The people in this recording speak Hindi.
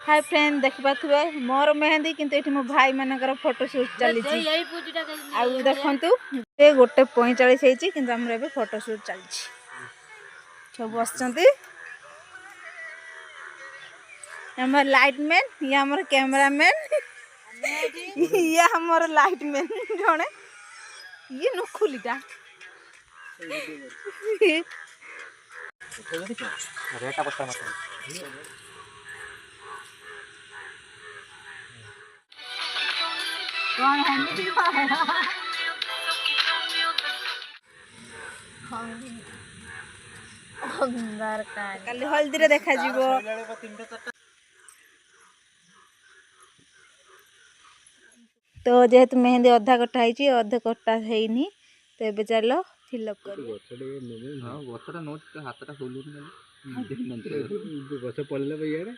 हाय फ्रेंड देखिपे मोर मेहंदी किंतु ये मो भाई मानकर फोटोशूट चली देखु गोटे 45 होती कि फोटोशूट चली सब बस लाइट मैन ये आमर कैमरामैन ये आमर लाइट मैन जड़े ये नुखुलीटा काली हल्दी रे देखा जीवो तो जेहेतु मेहंदी अधा कटा है अधा कटा है तो ये चल फिलअप कर गछ पड़े